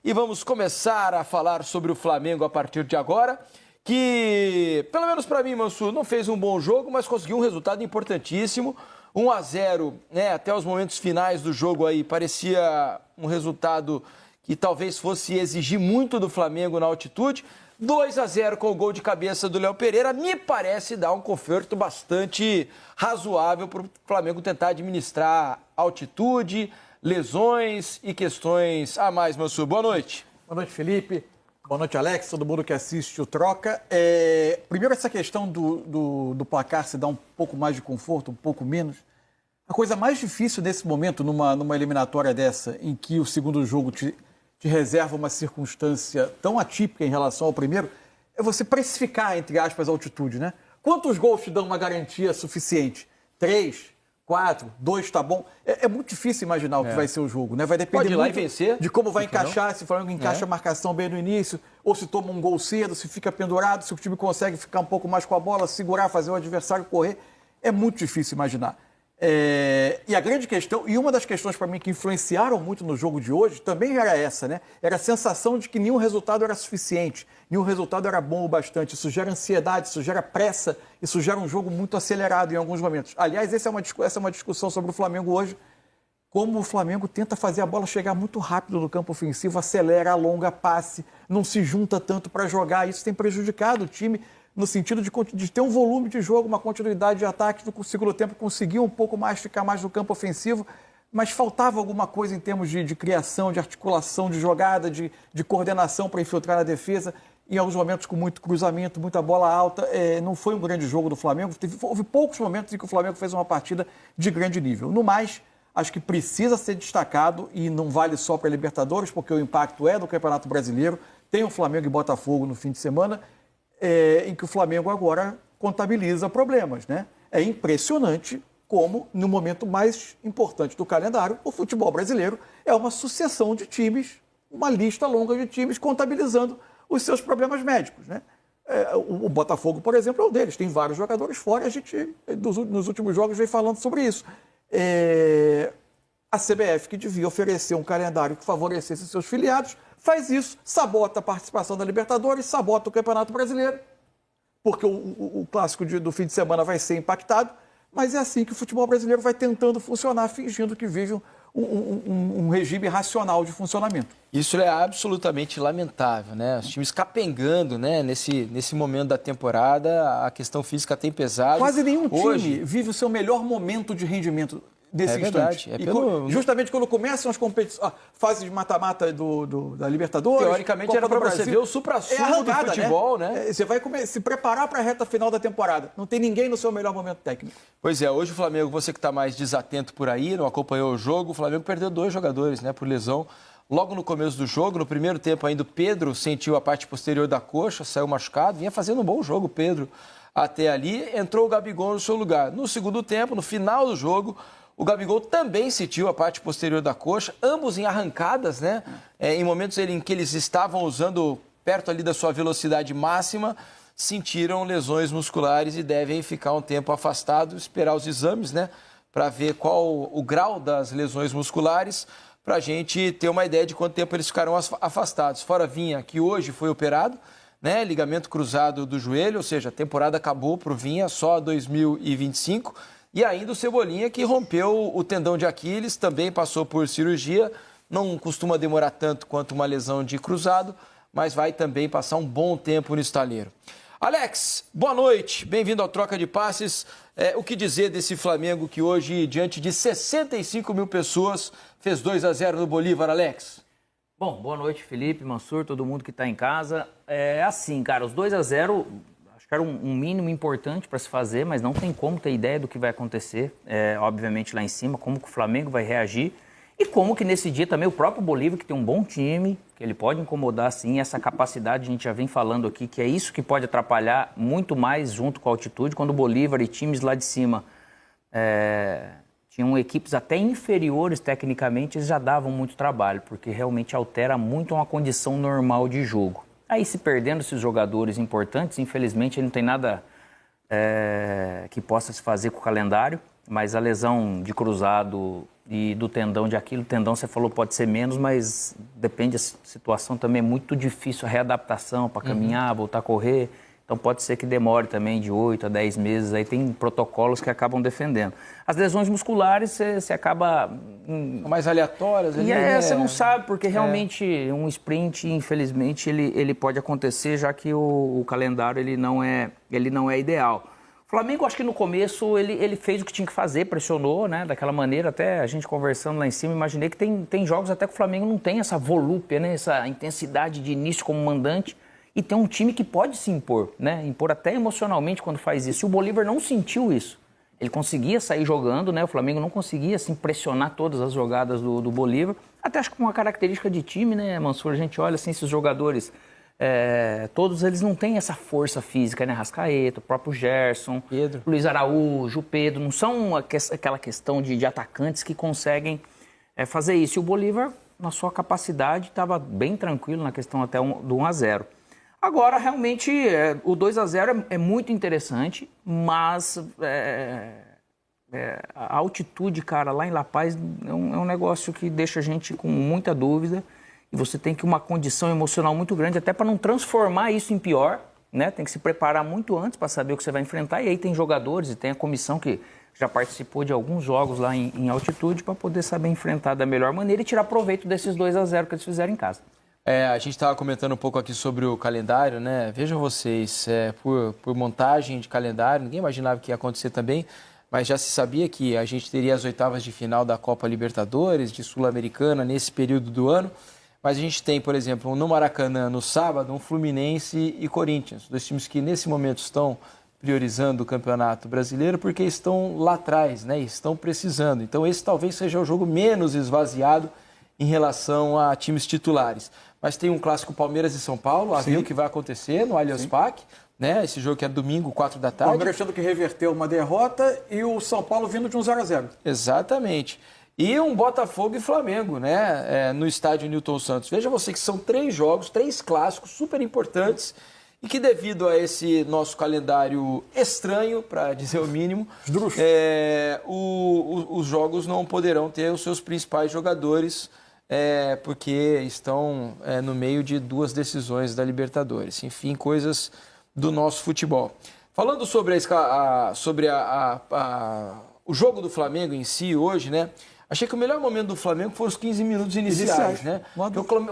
e vamos começar a falar sobre o Flamengo a partir de agora, que, pelo menos para mim, Mansur, não fez um bom jogo, mas conseguiu um resultado importantíssimo. 1-0, né, até os momentos finais do jogo aí, parecia um resultado que talvez fosse exigir muito do Flamengo na altitude. 2-0 com o gol de cabeça do Léo Pereira, me parece dar um conforto bastante razoável para o Flamengo tentar administrar altitude, lesões e questões a mais, Mansur. Boa noite. Boa noite, Felipe. Boa noite, Alex, todo mundo que assiste o Troca. Primeiro, essa questão do placar se dá um pouco mais de conforto, um pouco menos. A coisa mais difícil nesse momento, numa eliminatória dessa, em que o segundo jogo te reserva uma circunstância tão atípica em relação ao primeiro, é você precificar, entre aspas, a altitude, né? Quantos gols te dão uma garantia suficiente? 3, 4, 2 tá bom? É muito difícil imaginar o que vai ser o jogo, né? Vai depender muito de como vai encaixar, se o Flamengo encaixa a marcação bem no início, ou se toma um gol cedo, se fica pendurado, se o time consegue ficar um pouco mais com a bola, segurar, fazer o adversário correr. É muito difícil imaginar. E a grande questão, e uma das questões para mim que influenciaram muito no jogo de hoje, também era essa, né? Era a sensação de que nenhum resultado era suficiente, nenhum resultado era bom o bastante. Isso gera ansiedade, isso gera pressa, isso gera um jogo muito acelerado em alguns momentos. Aliás, essa é uma discussão sobre o Flamengo hoje, como o Flamengo tenta fazer a bola chegar muito rápido no campo ofensivo, acelera, alonga, passe, não se junta tanto para jogar. Isso tem prejudicado o time no sentido de ter um volume de jogo, uma continuidade de ataque, no segundo tempo conseguir um pouco mais, ficar mais no campo ofensivo, mas faltava alguma coisa em termos de criação, de articulação, de jogada, de coordenação para infiltrar na defesa, em alguns momentos com muito cruzamento, muita bola alta. Não foi um grande jogo do Flamengo, houve poucos momentos em que o Flamengo fez uma partida de grande nível. No mais, acho que precisa ser destacado, e não vale só para a Libertadores, porque o impacto é do Campeonato Brasileiro, tem o Flamengo e Botafogo no fim de semana, em que o Flamengo agora contabiliza problemas, né? É impressionante como, no momento mais importante do calendário, o futebol brasileiro é uma sucessão de times, uma lista longa de times contabilizando os seus problemas médicos, né? O Botafogo, por exemplo, é um deles. Tem vários jogadores fora, a gente, nos últimos jogos, vem falando sobre isso. A CBF, que devia oferecer um calendário que favorecesse seus filiados, faz isso, sabota a participação da Libertadores, sabota o Campeonato Brasileiro, porque o clássico do fim de semana vai ser impactado, mas é assim que o futebol brasileiro vai tentando funcionar, fingindo que vive um regime racional de funcionamento. Isso é absolutamente lamentável, né? Os times capengando, né? Nesse momento da temporada, a questão física tem pesado. Quase nenhum time vive o seu melhor momento de rendimento desse instante. Justamente quando começam as competições, a fase de mata-mata da Libertadores. Teoricamente era para você ver o supra-sumo do futebol, né? Você vai se preparar para a reta final da temporada. Não tem ninguém no seu melhor momento técnico. Pois é, hoje o Flamengo, você que está mais desatento por aí, não acompanhou o jogo, o Flamengo perdeu 2 jogadores, né, por lesão. Logo no começo do jogo, no primeiro tempo ainda o Pedro sentiu a parte posterior da coxa, saiu machucado, vinha fazendo um bom jogo o Pedro até ali, entrou o Gabigol no seu lugar. No segundo tempo, no final do jogo, o Gabigol também sentiu a parte posterior da coxa, ambos em arrancadas, né? Em momentos em que eles estavam usando perto ali da sua velocidade máxima, sentiram lesões musculares e devem ficar um tempo afastados, esperar os exames, né? Para ver qual o grau das lesões musculares, para a gente ter uma ideia de quanto tempo eles ficaram afastados. Fora Vinha, que hoje foi operado, né? Ligamento cruzado do joelho, ou seja, a temporada acabou para o Vinha, só 2025. E ainda o Cebolinha, que rompeu o tendão de Aquiles, também passou por cirurgia, não costuma demorar tanto quanto uma lesão de cruzado, mas vai também passar um bom tempo no estaleiro. Alex, boa noite, bem-vindo ao Troca de Passes. O que dizer desse Flamengo que hoje, diante de 65 mil pessoas, fez 2-0 no Bolívar, Alex? Bom, boa noite, Felipe, Mansur, todo mundo que está em casa. É assim, cara, os 2-0... era um mínimo importante para se fazer, mas não tem como ter ideia do que vai acontecer, obviamente, lá em cima, como que o Flamengo vai reagir e como que nesse dia também o próprio Bolívar, que tem um bom time, que ele pode incomodar sim, essa capacidade, a gente já vem falando aqui, que é isso que pode atrapalhar muito mais junto com a altitude, quando o Bolívar e times lá de cima tinham equipes até inferiores tecnicamente, eles já davam muito trabalho, porque realmente altera muito uma condição normal de jogo. Aí, se perdendo esses jogadores importantes, infelizmente, ele não tem nada que possa se fazer com o calendário, mas a lesão de cruzado e do tendão de Aquiles. O tendão, você falou, pode ser menos, mas depende da situação também. É muito difícil a readaptação para caminhar, voltar a correr. Então pode ser que demore também de 8 a 10 meses. Aí tem protocolos que acabam defendendo. As lesões musculares, você acaba... mais aleatórias. E você não sabe, porque realmente um sprint, infelizmente, ele pode acontecer, já que o calendário ele não é ideal. O Flamengo, acho que no começo, ele fez o que tinha que fazer, pressionou, né? Daquela maneira, até a gente conversando lá em cima, imaginei que tem jogos até que o Flamengo não tem essa volúpia, né? Essa intensidade de início como mandante. E tem um time que pode se impor, né? Impor até emocionalmente quando faz isso. E o Bolívar não sentiu isso. Ele conseguia sair jogando, né? O Flamengo não conseguia assim, pressionar todas as jogadas do Bolívar. Até acho que uma característica de time, né, Mansur? A gente olha assim, esses jogadores, todos eles não têm essa força física, né? Rascaeta, o próprio Gerson, Pedro. Luiz Araújo, Pedro. Não são aquela questão de atacantes que conseguem fazer isso. E o Bolívar, na sua capacidade, estava bem tranquilo na questão até do 1-0. Agora, realmente, o 2-0 é muito interessante, mas a altitude, cara, lá em La Paz é um negócio que deixa a gente com muita dúvida. E você tem que uma condição emocional muito grande, até para não transformar isso em pior, né? Tem que se preparar muito antes para saber o que você vai enfrentar. E aí tem jogadores e tem a comissão que já participou de alguns jogos lá em altitude para poder saber enfrentar da melhor maneira e tirar proveito desses 2-0 que eles fizeram em casa. A gente estava comentando um pouco aqui sobre o calendário, né? Vejam vocês, por montagem de calendário, ninguém imaginava que ia acontecer também, mas já se sabia que a gente teria as oitavas de final da Copa Libertadores, de Sul-Americana, nesse período do ano. Mas a gente tem, por exemplo, no Maracanã, no sábado, um Fluminense e Corinthians, dois times que nesse momento estão priorizando o Campeonato Brasileiro porque estão lá atrás, né? Estão precisando. Então esse talvez seja o jogo menos esvaziado em relação a times titulares. Mas tem um clássico Palmeiras e São Paulo, a ver o que vai acontecer no Allianz Parque, né? Esse jogo que é domingo, 4 da tarde. O Palmeiras tendo que reverter uma derrota e o São Paulo vindo de um 0-0. Exatamente. E um Botafogo e Flamengo, né? No estádio Newton Santos. Veja você que são 3 jogos, 3 clássicos super importantes e que devido a esse nosso calendário estranho, para dizer o mínimo, os jogos não poderão ter os seus principais jogadores porque estão no meio de 2 decisões da Libertadores. Enfim, coisas do nosso futebol. Falando sobre o jogo do Flamengo em si hoje, né? Achei que o melhor momento do Flamengo foram os 15 minutos iniciais, né?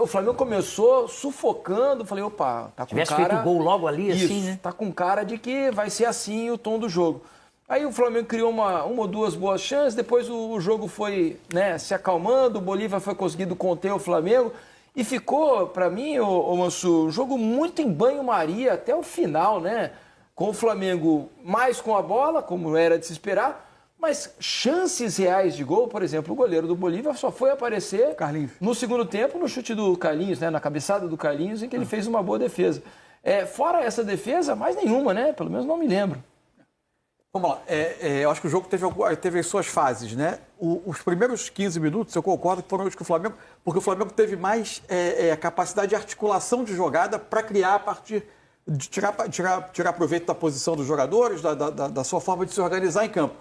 O Flamengo começou sufocando, falei, opa, tá com cara... Tivesse feito gol logo ali, Isso, assim, né? Tá com cara de que vai ser assim o tom do jogo. Aí o Flamengo criou uma ou 2 boas chances, depois o jogo foi, né, se acalmando, o Bolívar foi conseguindo conter o Flamengo e ficou, para mim, ô Mansur, um jogo muito em banho-maria até o final, né? Com o Flamengo mais com a bola, como era de se esperar, mas chances reais de gol, por exemplo, o goleiro do Bolívar só foi aparecer Carlinhos. No segundo tempo, no chute do Carlinhos, né, na cabeçada do Carlinhos, em que ele fez uma boa defesa. Fora essa defesa, mais nenhuma, né? Pelo menos não me lembro. Vamos lá. Eu acho que o jogo teve as suas fases, né? Os primeiros 15 minutos, eu concordo que foram os que o Flamengo... Porque o Flamengo teve mais capacidade de articulação de jogada para criar a partir... de tirar proveito da posição dos jogadores, da sua forma de se organizar em campo.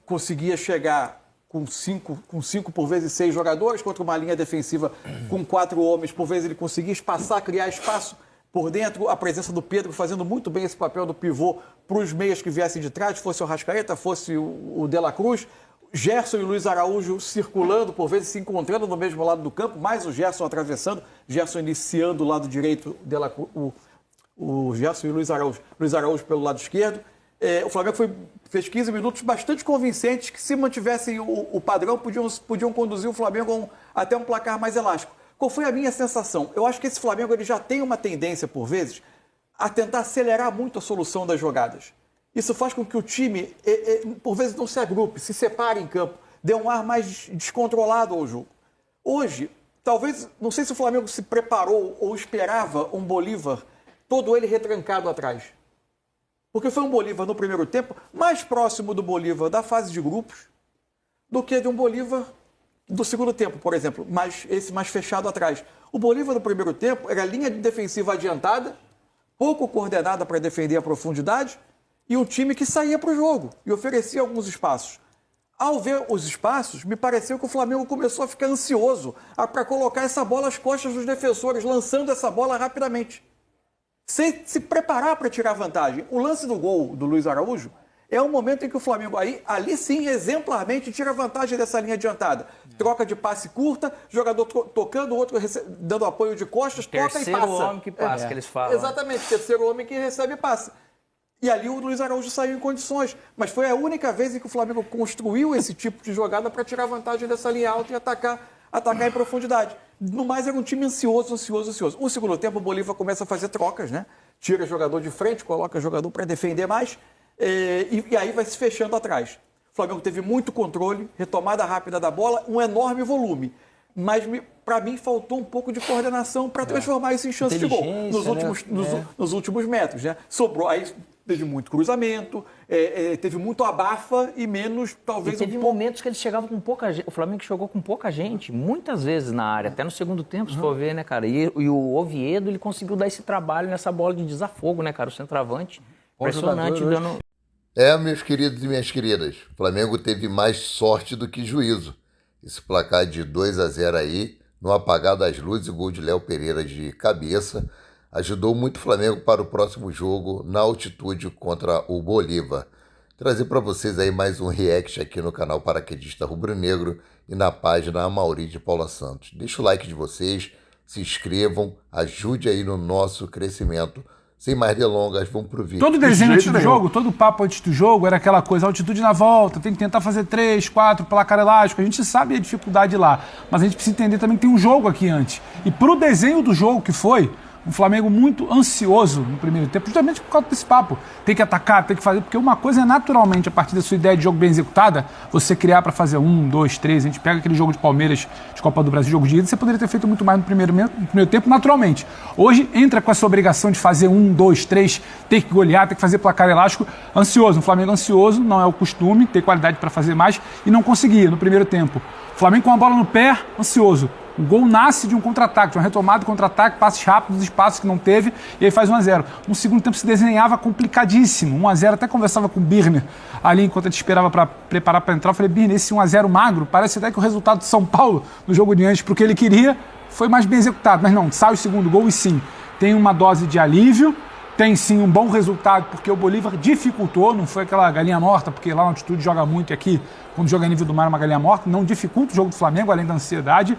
Conseguia chegar com 5 por vezes 6 jogadores contra uma linha defensiva com 4 homens. Por vezes ele conseguia espaçar, criar espaço por dentro. A presença do Pedro fazendo muito bem esse papel do pivô para os meias que viessem de trás, fosse o Arrascaeta, fosse o De La Cruz. Gerson e Luiz Araújo circulando, por vezes se encontrando no mesmo lado do campo, mais o Gerson atravessando, Gerson iniciando o lado direito, o Gerson e o Luiz Araújo pelo lado esquerdo. O Flamengo fez 15 minutos bastante convincentes que, se mantivessem o padrão, podiam conduzir o Flamengo até um placar mais elástico. Qual foi a minha sensação? Eu acho que esse Flamengo ele já tem uma tendência, por vezes, a tentar acelerar muito a solução das jogadas. Isso faz com que o time, por vezes, não se agrupe, se separe em campo, dê um ar mais descontrolado ao jogo. Hoje, talvez, não sei se o Flamengo se preparou ou esperava um Bolívar, todo ele retrancado atrás. Porque foi um Bolívar, no primeiro tempo, mais próximo do Bolívar da fase de grupos do que de um Bolívar do segundo tempo, por exemplo, esse mais fechado atrás. O Bolívar, no primeiro tempo, era linha de defensiva adiantada, pouco coordenada para defender a profundidade, e um time que saía para o jogo e oferecia alguns espaços. Ao ver os espaços, me pareceu que o Flamengo começou a ficar ansioso para colocar essa bola às costas dos defensores, lançando essa bola rapidamente. Sem se preparar para tirar vantagem. O lance do gol do Luiz Araújo é um momento em que o Flamengo, ali sim, exemplarmente, tira vantagem dessa linha adiantada. Troca de passe curta, jogador tocando, o outro dando apoio de costas, toca e passa. Terceiro homem que passa, que eles falam. Exatamente, terceiro homem que recebe e passa. E ali o Luiz Araújo saiu em condições. Mas foi a única vez em que o Flamengo construiu esse tipo de jogada para tirar vantagem dessa linha alta e atacar em profundidade. No mais, era um time ansioso. O segundo tempo, o Bolívar começa a fazer trocas, né? Tira jogador de frente, coloca jogador para defender mais, e aí vai se fechando atrás. O Flamengo teve muito controle, retomada rápida da bola, um enorme volume. Mas, para mim, faltou um pouco de coordenação para transformar isso em chance de gol. Nos últimos metros, né? Sobrou, aí teve muito cruzamento, teve muito abafa e menos, talvez... E teve momentos que eles chegavam com pouca gente. O Flamengo chegou com pouca gente, muitas vezes na área, até no segundo tempo, se for ver, né, cara? E o Oviedo, ele conseguiu dar esse trabalho nessa bola de desafogo, né, cara? O centroavante, impressionante, dando... Meus queridos e minhas queridas, o Flamengo teve mais sorte do que juízo. Esse placar de 2-0 aí, no apagar das luzes, o gol de Léo Pereira de cabeça, ajudou muito o Flamengo para o próximo jogo na altitude contra o Bolívar. Trazer para vocês aí mais um react aqui no canal Paraquedista Rubro Negro e na página Amaury de Paula Santos. Deixa o like de vocês, se inscrevam, ajude aí no nosso crescimento. Sem mais delongas, vamos pro vídeo. Todo desenho antes do jogo, todo papo antes do jogo era aquela coisa, altitude na volta, tem que tentar fazer 3, 4, placar elástico. A gente sabe a dificuldade lá, mas a gente precisa entender também que tem um jogo aqui antes. E pro desenho do jogo que foi, um Flamengo muito ansioso no primeiro tempo, justamente por causa desse papo. Tem que atacar, tem que fazer, porque uma coisa é naturalmente, a partir da sua ideia de jogo bem executada, você criar para fazer 1, 2, 3, a gente pega aquele jogo de Palmeiras, de Copa do Brasil, jogo de ida, você poderia ter feito muito mais no primeiro tempo, naturalmente. Hoje, entra com essa obrigação de fazer 1, 2, 3, ter que golear, ter que fazer placar elástico, ansioso. Um Flamengo ansioso, não é o costume, ter qualidade para fazer mais, e não conseguia no primeiro tempo. Flamengo com a bola no pé, ansioso. O gol nasce de um contra-ataque, de uma retomada de contra-ataque, passes rápidos, espaços que não teve, e aí faz 1-0. No segundo tempo se desenhava complicadíssimo, 1-0, até conversava com o Birner ali enquanto ele esperava para preparar para entrar. Eu falei, Birner, esse 1-0 magro, parece até que o resultado de São Paulo no jogo de antes, porque ele queria, foi mais bem executado. Mas não, sai o segundo gol e sim, tem uma dose de alívio, tem sim um bom resultado, porque o Bolívar dificultou, não foi aquela galinha morta, porque lá na altitude joga muito e aqui, quando joga em nível do mar, é uma galinha morta, não dificulta o jogo do Flamengo, além da ansiedade.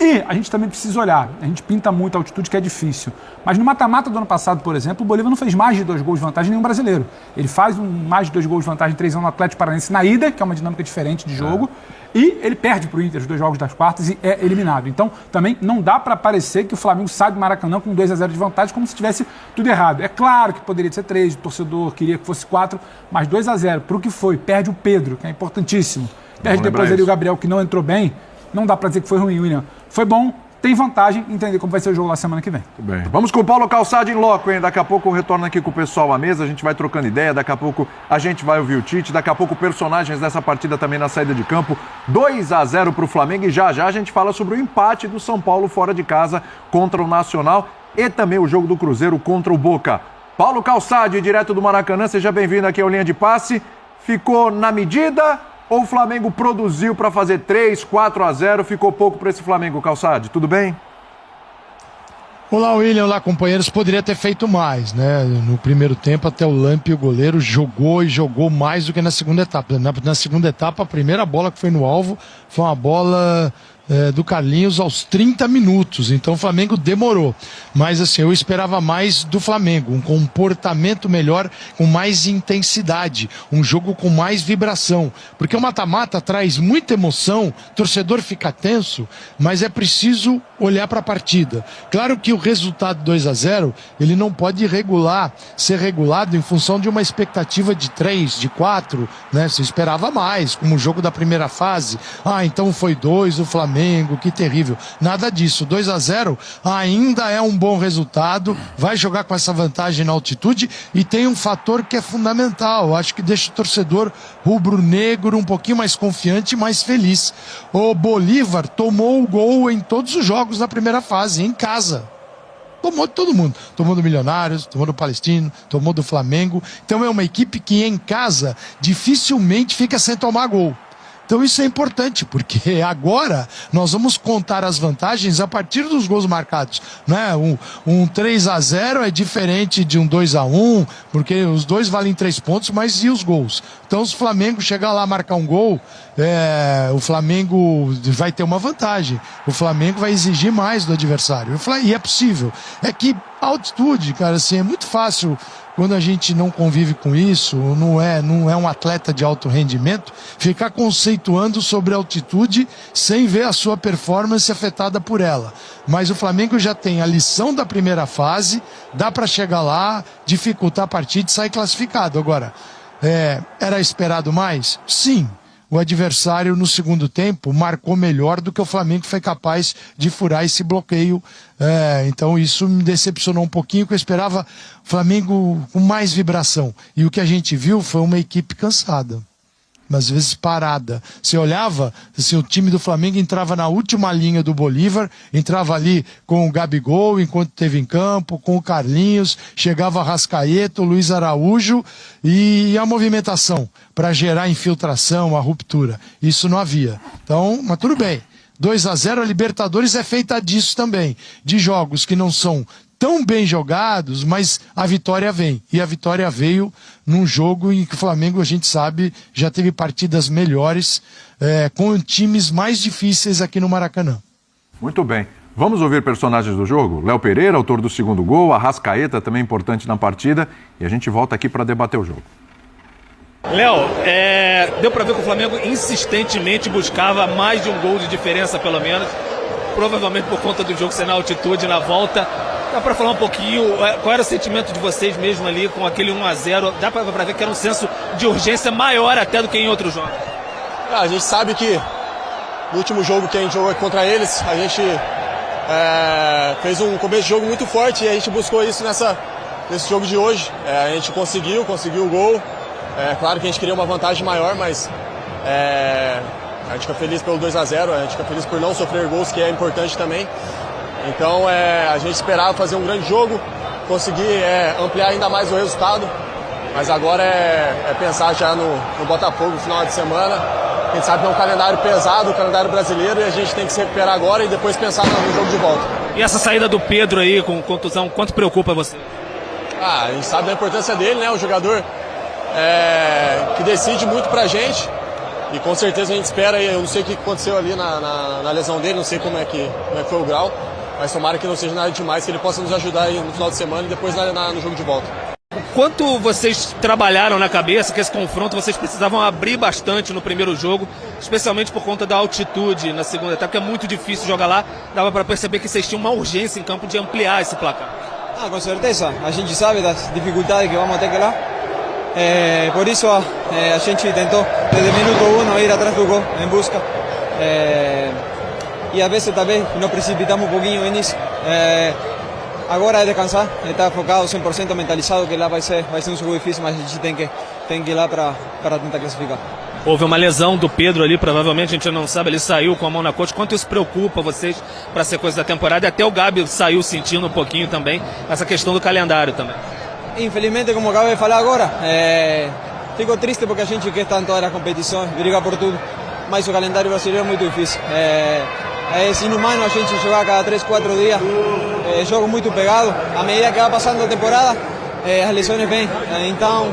E a gente também precisa olhar, a gente pinta muito a altitude que é difícil. Mas no mata-mata do ano passado, por exemplo, o Bolívar não fez mais de 2 gols de vantagem nenhum brasileiro. Ele faz mais de 2 gols de vantagem 3 anos no Atlético Paranaense na ida, que é uma dinâmica diferente de jogo, e ele perde para o Inter os 2 jogos das quartas e é eliminado. Então também não dá para parecer que o Flamengo sai do Maracanã com 2-0 de vantagem como se tivesse tudo errado. É claro que poderia ser 3, o torcedor queria que fosse 4, mas 2-0 para o que foi, perde o Pedro, que é importantíssimo. Perde depois ali o Gabriel, que não entrou bem. Não dá pra dizer que foi ruim, William. Foi bom, tem vantagem, entender como vai ser o jogo lá semana que vem. Muito bem. Vamos com o Paulo Calçado em loco, hein? Daqui a pouco eu retorno aqui com o pessoal à mesa, a gente vai trocando ideia, daqui a pouco a gente vai ouvir o Tite, daqui a pouco personagens dessa partida também na saída de campo. 2-0 pro Flamengo e já a gente fala sobre o empate do São Paulo fora de casa contra o Nacional e também o jogo do Cruzeiro contra o Boca. Paulo Calçado, direto do Maracanã, seja bem-vindo aqui ao Linha de Passe. Ficou na medida... ou o Flamengo produziu para fazer 3, 4-0, ficou pouco para esse Flamengo, Calçade? Tudo bem? Olá, William, olá, companheiros. Poderia ter feito mais, né? No primeiro tempo, até o Lampe, o goleiro, jogou mais do que na segunda etapa. Na segunda etapa, a primeira bola que foi no alvo foi uma bola do Carlinhos aos 30 minutos. Então o Flamengo demorou. Mas assim, eu esperava mais do Flamengo. Um comportamento melhor, com mais intensidade. Um jogo com mais vibração. Porque o mata-mata traz muita emoção, o torcedor fica tenso, mas é preciso olhar para a partida. Claro que o resultado 2-0, ele não pode ser regulado em função de uma expectativa de 3, de 4, né? Se esperava mais, como o jogo da primeira fase. Então foi 2, o Flamengo, que terrível. Nada disso. 2-0 ainda é um bom resultado, vai jogar com essa vantagem na altitude e tem um fator que é fundamental. Acho que deixa o torcedor rubro-negro um pouquinho mais confiante e mais feliz. O Bolívar tomou o gol em todos os jogos na primeira fase, em casa. Tomou de todo mundo. Tomou do Milionários, tomou do Palestino, tomou do Flamengo. Então é uma equipe que em casa dificilmente fica sem tomar gol. Então isso é importante, porque agora nós vamos contar as vantagens a partir dos gols marcados, né? Um 3-0 é diferente de um 2-1, porque os dois valem 3 pontos, mas e os gols? Então se o Flamengo chegar lá marcar um gol, o Flamengo vai ter uma vantagem, o Flamengo vai exigir mais do adversário, e é possível. É que a altitude, cara, assim, é muito fácil quando a gente não convive com isso, não é um atleta de alto rendimento, ficar conceituando sobre altitude sem ver a sua performance afetada por ela. Mas o Flamengo já tem a lição da primeira fase, dá para chegar lá, dificultar a partida e sair classificado. Agora, era esperado mais? Sim. O adversário, no segundo tempo, marcou melhor do que o Flamengo foi capaz de furar esse bloqueio. Então isso me decepcionou um pouquinho, que eu esperava o Flamengo com mais vibração. E o que a gente viu foi uma equipe cansada, às vezes parada. Você olhava, assim, o time do Flamengo entrava na última linha do Bolívar, entrava ali com o Gabigol, enquanto esteve em campo, com o Carlinhos, chegava Arrascaeta, o Luiz Araújo, e a movimentação para gerar infiltração, a ruptura. Isso não havia. Então, mas tudo bem. 2-0, a Libertadores é feita disso também, de jogos que não são tão bem jogados, mas a vitória vem. E a vitória veio num jogo em que o Flamengo, a gente sabe, já teve partidas melhores, com times mais difíceis aqui no Maracanã. Muito bem. Vamos ouvir personagens do jogo? Léo Pereira, autor do segundo gol, Arrascaeta, também importante na partida, e a gente volta aqui para debater o jogo. Léo, deu para ver que o Flamengo insistentemente buscava mais de um gol de diferença, pelo menos, provavelmente por conta do jogo ser na altitude, na volta. Dá para falar um pouquinho, qual era o sentimento de vocês mesmo ali com aquele 1-0? Dá para ver que era um senso de urgência maior até do que em outros jogos. A gente sabe que no último jogo que a gente jogou contra eles, a gente fez um começo de jogo muito forte e a gente buscou isso nesse jogo de hoje. A gente conseguiu o gol. Claro que a gente queria uma vantagem maior, mas a gente fica feliz pelo 2-0, a gente fica feliz por não sofrer gols, que é importante também. Então a gente esperava fazer um grande jogo, conseguir ampliar ainda mais o resultado, mas agora é pensar já no Botafogo no final de semana. A gente sabe que é um calendário pesado, o calendário brasileiro, e a gente tem que se recuperar agora e depois pensar no jogo de volta. E essa saída do Pedro aí com contusão, quanto preocupa você? A gente sabe da importância dele, né? O jogador que decide muito pra gente, e com certeza a gente espera. Eu não sei o que aconteceu ali na lesão dele, não sei como é que foi o grau, mas tomara que não seja nada demais, que ele possa nos ajudar aí no final de semana e depois no jogo de volta. Quanto vocês trabalharam na cabeça que esse confronto vocês precisavam abrir bastante no primeiro jogo, especialmente por conta da altitude na segunda etapa, que é muito difícil jogar lá. Dava para perceber que vocês tinham uma urgência em campo de ampliar esse placar. Com certeza, a gente sabe das dificuldades que vamos ter que lá. Por isso a gente tentou desde o minuto 1 ir atrás do gol em busca. E às vezes talvez nos precipitamos um pouquinho nisso. Agora é descansar, estar focado 100% mentalizado que lá vai ser um jogo difícil, mas a gente tem que ir lá para tentar classificar. Houve uma lesão do Pedro ali, provavelmente a gente não sabe, ele saiu com a mão na coxa. Quanto isso preocupa vocês para a sequência da temporada? E até o Gabi saiu sentindo um pouquinho também essa questão do calendário também. Infelizmente, como acabei de falar agora, fico triste porque a gente quer estar em todas as competições, brigar por tudo, mas o calendário brasileiro é muito difícil. É inumano a gente jogar cada 3, 4 dias, jogo muito pegado. À medida que vai passando a temporada, as lesões vêm. Então,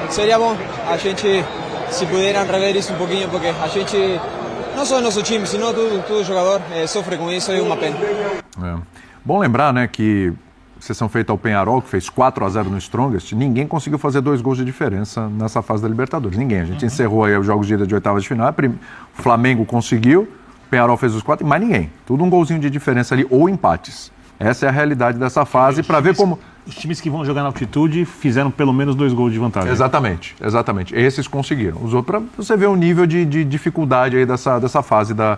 seria bom a gente, se puderam rever isso um pouquinho, porque a gente, não só o nosso time, senão todo jogador sofre com isso, é uma pena. Bom lembrar, né, que exceção feita ao Peñarol, que fez 4-0 no Strongest, ninguém conseguiu fazer 2 gols de diferença nessa fase da Libertadores. Ninguém. A gente encerrou aí os jogos de ida de oitavas de final. O Flamengo conseguiu, o Peñarol fez os 4, mas ninguém. Tudo um golzinho de diferença ali, ou empates. Essa é a realidade dessa fase, para ver como... Os times que vão jogar na altitude fizeram pelo menos 2 gols de vantagem. Exatamente. Esses conseguiram. Os outros, para você ver o nível de dificuldade aí dessa fase da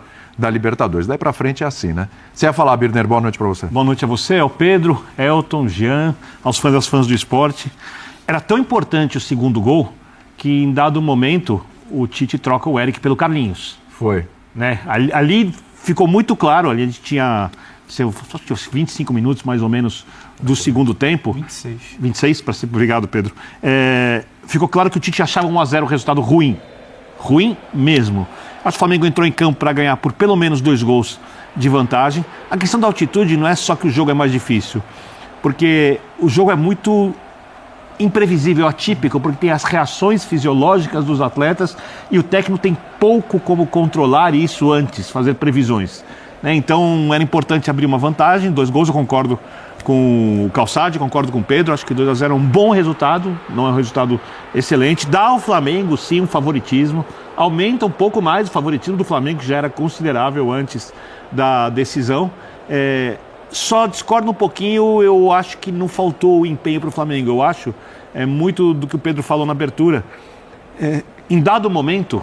Libertadores. Daí para frente é assim, né? Você ia falar, Birner, boa noite para você. Boa noite a você, ao Pedro, Elton, Jean, aos fãs e aos fãs do esporte. Era tão importante o segundo gol que em dado momento o Tite troca o Eric pelo Carlinhos. Foi. Né? Ali ficou muito claro, ali a gente tinha 25 minutos mais ou menos do segundo tempo. 26, para ser. Obrigado, Pedro. Ficou claro que o Tite achava 1-0 o resultado ruim. Ruim mesmo. Acho que o Flamengo entrou em campo para ganhar por pelo menos 2 gols de vantagem. A questão da altitude não é só que o jogo é mais difícil, porque o jogo é muito imprevisível, atípico, porque tem as reações fisiológicas dos atletas e o técnico tem pouco como controlar isso antes, fazer previsões, né? Então era importante abrir uma vantagem, 2 gols, eu concordo com o Calçade, concordo com o Pedro, acho que 2-0 é um bom resultado, não é um resultado excelente, dá ao Flamengo sim um favoritismo, aumenta um pouco mais o favoritismo do Flamengo, que já era considerável antes da decisão. Só discordo um pouquinho, eu acho que não faltou o empenho para o Flamengo. Eu acho, muito do que o Pedro falou na abertura. Em dado momento,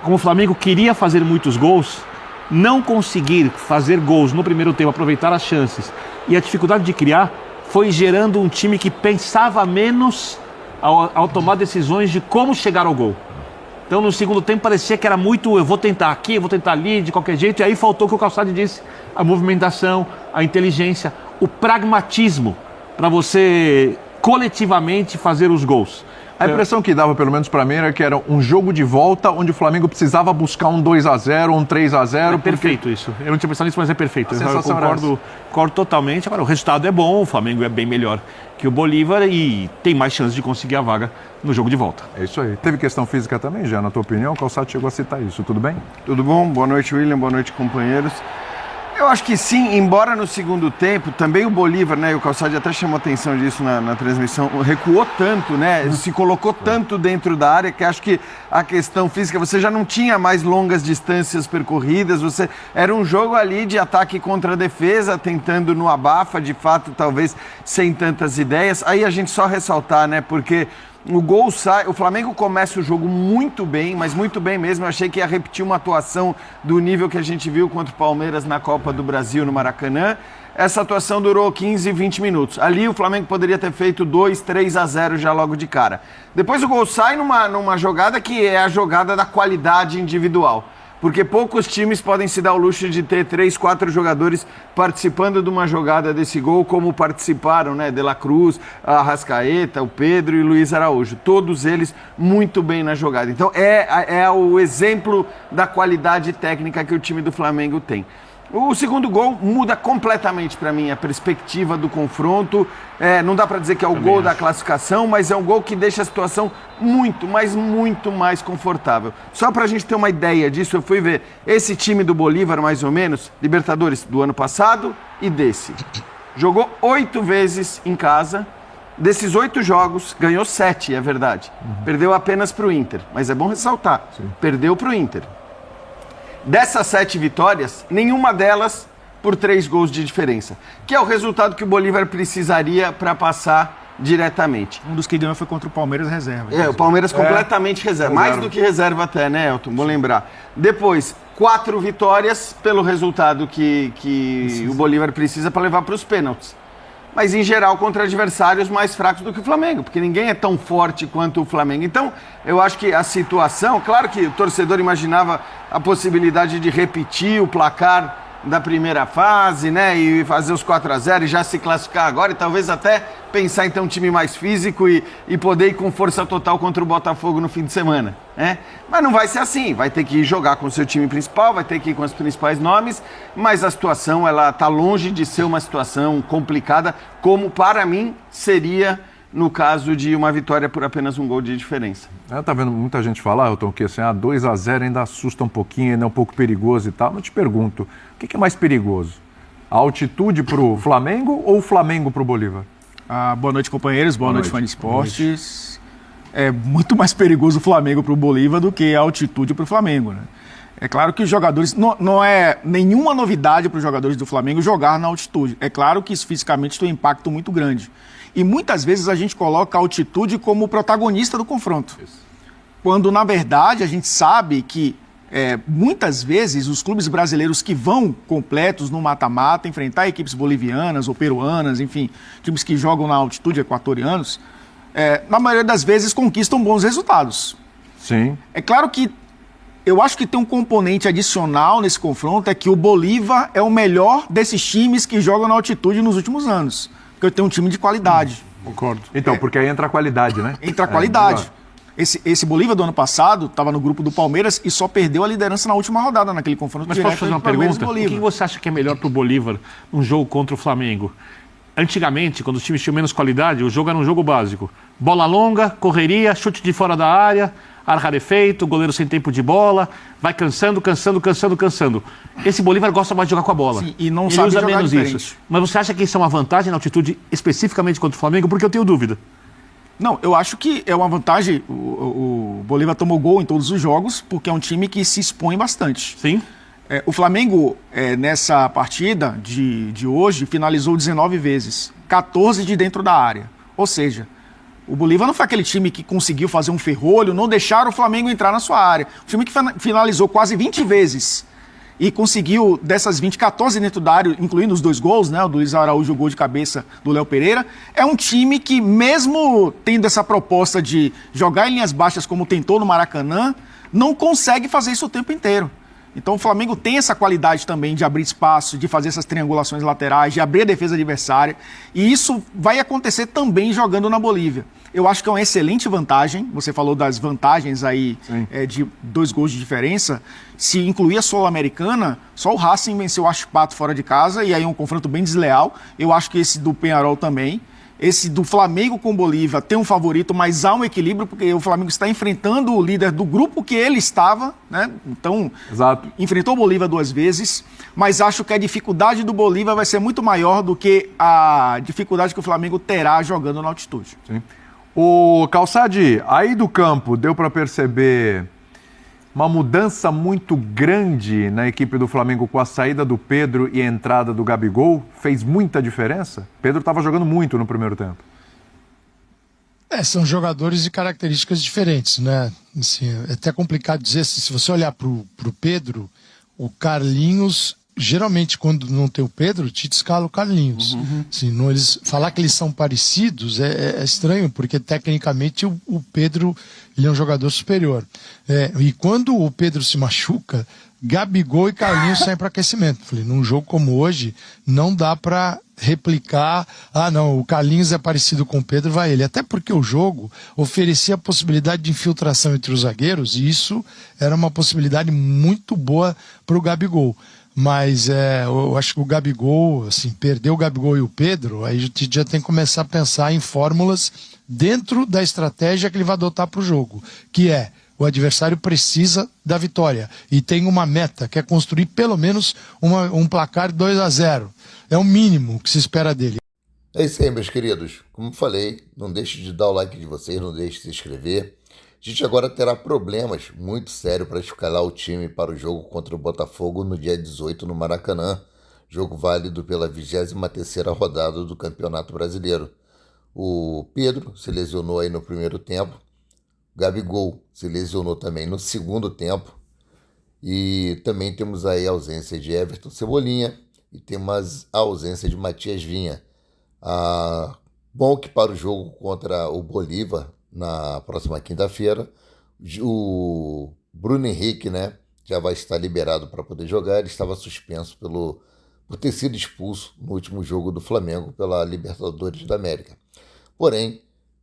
como o Flamengo queria fazer muitos gols, não conseguir fazer gols no primeiro tempo, aproveitar as chances e a dificuldade de criar, foi gerando um time que pensava menos ao tomar decisões de como chegar ao gol. Então, no segundo tempo, parecia que era muito, eu vou tentar aqui, eu vou tentar ali, de qualquer jeito. E aí faltou o que o Calçade disse, a movimentação, a inteligência, o pragmatismo para você coletivamente fazer os gols. A impressão que dava, pelo menos para mim, era que era um jogo de volta onde o Flamengo precisava buscar um 2-0, um 3-0. É perfeito isso. Eu não tinha pensado nisso, mas é perfeito. Eu concordo totalmente. Agora, o resultado é bom, o Flamengo é bem melhor que o Bolívar e tem mais chance de conseguir a vaga no jogo de volta. É isso aí. Teve questão física também, já, na tua opinião? O Calçado chegou a citar isso. Tudo bem? Tudo bom? Boa noite, William. Boa noite, companheiros. Eu acho que sim, embora no segundo tempo, também o Bolívar, né, e o Calçade até chamou atenção disso na transmissão, recuou tanto, né, se colocou tanto dentro da área que acho que a questão física, você já não tinha mais longas distâncias percorridas, era um jogo ali de ataque contra a defesa, tentando no abafa, de fato, talvez sem tantas ideias. Aí a gente só ressaltar, né, porque o gol sai, o Flamengo começa o jogo muito bem, mas muito bem mesmo. Eu achei que ia repetir uma atuação do nível que a gente viu contra o Palmeiras na Copa do Brasil no Maracanã. Essa atuação durou 15, 20 minutos. Ali o Flamengo poderia ter feito 2-3-0 já logo de cara. Depois o gol sai numa jogada que é a jogada da qualidade individual. Porque poucos times podem se dar o luxo de ter 3, 4 jogadores participando de uma jogada desse gol, como participaram, né? De La Cruz, Arrascaeta, o Pedro e o Luiz Araújo. Todos eles muito bem na jogada. Então é o exemplo da qualidade técnica que o time do Flamengo tem. O segundo gol muda completamente para mim a perspectiva do confronto. Não dá para dizer que é o gol da classificação, mas é um gol que deixa a situação muito, mas muito mais confortável. Só para a gente ter uma ideia disso, eu fui ver esse time do Bolívar, mais ou menos, Libertadores do ano passado e desse. Jogou 8 vezes em casa. Desses 8 jogos, ganhou 7, é verdade. Perdeu apenas para o Inter, mas é bom ressaltar. Sim. Perdeu para o Inter. Dessas 7 vitórias, nenhuma delas por 3 gols de diferença, que é o resultado que o Bolívar precisaria para passar diretamente. Um dos que ganhou foi contra o Palmeiras reserva. O Palmeiras completamente reserva, mais do que reserva até, né, Elton? Vou lembrar. Depois, 4 vitórias pelo resultado que o Bolívar precisa para levar para os pênaltis. Mas, em geral, contra adversários mais fracos do que o Flamengo, porque ninguém é tão forte quanto o Flamengo. Então, eu acho que a situação... Claro que o torcedor imaginava a possibilidade de repetir o placar da primeira fase, né, e fazer os 4-0 e já se classificar agora, e talvez até pensar em ter um time mais físico e poder ir com força total contra o Botafogo no fim de semana, né? Mas não vai ser assim, vai ter que jogar com o seu time principal, vai ter que ir com os principais nomes, mas a situação, ela está longe de ser uma situação complicada, como para mim seria no caso de uma vitória por apenas um gol de diferença. Tá vendo muita gente falar, Elton, que assim, 2-0 ainda assusta um pouquinho, ainda é um pouco perigoso e tal. Mas eu te pergunto, o que é mais perigoso? A altitude para o Flamengo ou o Flamengo para o Bolívar? Boa noite, companheiros. Boa noite, fã de esportes. É muito mais perigoso o Flamengo para o Bolívar do que a altitude para o Flamengo, né? É claro que os jogadores... Não é nenhuma novidade para os jogadores do Flamengo jogar na altitude. É claro que isso fisicamente tem um impacto muito grande. E muitas vezes a gente coloca a altitude como protagonista do confronto. Isso. Quando, na verdade, a gente sabe que muitas vezes os clubes brasileiros que vão completos no mata-mata, enfrentar equipes bolivianas ou peruanas, enfim, times que jogam na altitude, equatorianos, na maioria das vezes conquistam bons resultados. Sim. É claro que eu acho que tem um componente adicional nesse confronto, é que o Bolívar é o melhor desses times que jogam na altitude nos últimos anos. Porque eu tenho um time de qualidade. Concordo. Então, porque aí entra a qualidade, né? Entra a qualidade. Esse Bolívar do ano passado estava no grupo do Palmeiras e só perdeu a liderança na última rodada, naquele confronto Mas direto posso fazer uma entre Palmeiras e pergunta? O Bolívar. que você acha que é melhor para o Bolívar num jogo contra o Flamengo? Antigamente, quando os times tinham menos qualidade, o jogo era um jogo básico. Bola longa, correria, chute de fora da área, ar rarefeito, goleiro sem tempo de bola, vai cansando. Esse Bolívar gosta mais de jogar com a bola. Sim, e não Ele sabe usa jogar menos diferente. isso. Mas você acha que isso é uma vantagem na altitude, especificamente contra o Flamengo? Porque eu tenho dúvida. Não, eu acho que é uma vantagem. O Bolívar tomou gol em todos os jogos, porque é um time que se expõe bastante. Sim. O Flamengo, nessa partida de hoje, finalizou 19 vezes, 14 de dentro da área. Ou seja, o Bolívar não foi aquele time que conseguiu fazer um ferrolho, não deixar o Flamengo entrar na sua área. O time que finalizou quase 20 vezes e conseguiu, dessas 20, 14 dentro da área, incluindo os 2 gols, né? O do Luiz Araújo, o gol de cabeça do Léo Pereira. É um time que, mesmo tendo essa proposta de jogar em linhas baixas como tentou no Maracanã, não consegue fazer isso o tempo inteiro. Então o Flamengo tem essa qualidade também de abrir espaço, de fazer essas triangulações laterais, de abrir a defesa adversária. E isso vai acontecer também jogando na Bolívia. Eu acho que é uma excelente vantagem. Você falou das vantagens aí de 2 gols de diferença. Se incluir a Sul-Americana, só o Racing venceu o Achipato fora de casa, e aí é um confronto bem desleal. Eu acho que esse do Peñarol também. Esse do Flamengo com o Bolívar tem um favorito, mas há um equilíbrio, porque o Flamengo está enfrentando o líder do grupo que ele estava, né? Então, enfrentou o Bolívar 2 vezes, mas acho que a dificuldade do Bolívar vai ser muito maior do que a dificuldade que o Flamengo terá jogando na altitude. Sim. O Calçade, aí do campo, deu para perceber uma mudança muito grande na equipe do Flamengo com a saída do Pedro e a entrada do Gabigol? Fez muita diferença? Pedro estava jogando muito no primeiro tempo. São jogadores de características diferentes, né? Assim, é até complicado dizer, se você olhar pro Pedro, o Carlinhos, geralmente quando não tem o Pedro, te escala o Carlinhos. Assim, falar que eles são parecidos é estranho, porque tecnicamente o Pedro ele é um jogador superior. E quando o Pedro se machuca, Gabigol e Carlinhos saem para aquecimento. Falei, num jogo como hoje, não dá para replicar, não, o Carlinhos é parecido com o Pedro, vai ele. Até porque o jogo oferecia a possibilidade de infiltração entre os zagueiros, e isso era uma possibilidade muito boa para o Gabigol. Mas eu acho que o Gabigol, assim, perdeu o Gabigol e o Pedro, aí a gente já tem que começar a pensar em fórmulas dentro da estratégia que ele vai adotar para o jogo, que é o adversário precisa da vitória e tem uma meta, que é construir pelo menos um placar 2-0. É o mínimo que se espera dele. É isso aí, meus queridos. Como falei, não deixe de dar o like de vocês, não deixe de se inscrever. A gente agora terá problemas muito sérios para escalar o time para o jogo contra o Botafogo no dia 18 no Maracanã, jogo válido pela 23ª rodada do Campeonato Brasileiro. O Pedro se lesionou aí no primeiro tempo, o Gabigol se lesionou também no segundo tempo, e também temos aí a ausência de Everton Cebolinha e temos a ausência de Matias Vinha. Bom que para o jogo contra o Bolívar, na próxima quinta-feira, o Bruno Henrique, né, já vai estar liberado para poder jogar. Ele estava suspenso por ter sido expulso no último jogo do Flamengo pela Libertadores da América. Porém,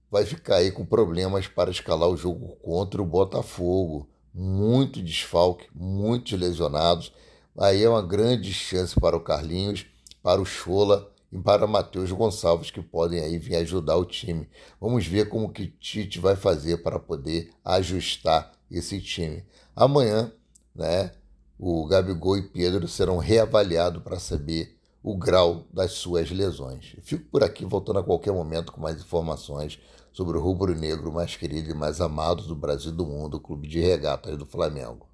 vai ficar aí com problemas para escalar o jogo contra o Botafogo. Muito desfalque, muitos lesionados. Aí é uma grande chance para o Carlinhos, para o Chola e para Matheus Gonçalves, que podem aí vir ajudar o time. Vamos ver como que Tite vai fazer para poder ajustar esse time. Amanhã, né, o Gabigol e Pedro serão reavaliados para saber o grau das suas lesões. Eu fico por aqui, voltando a qualquer momento com mais informações sobre o rubro-negro mais querido e mais amado do Brasil e do mundo, o Clube de Regatas do Flamengo.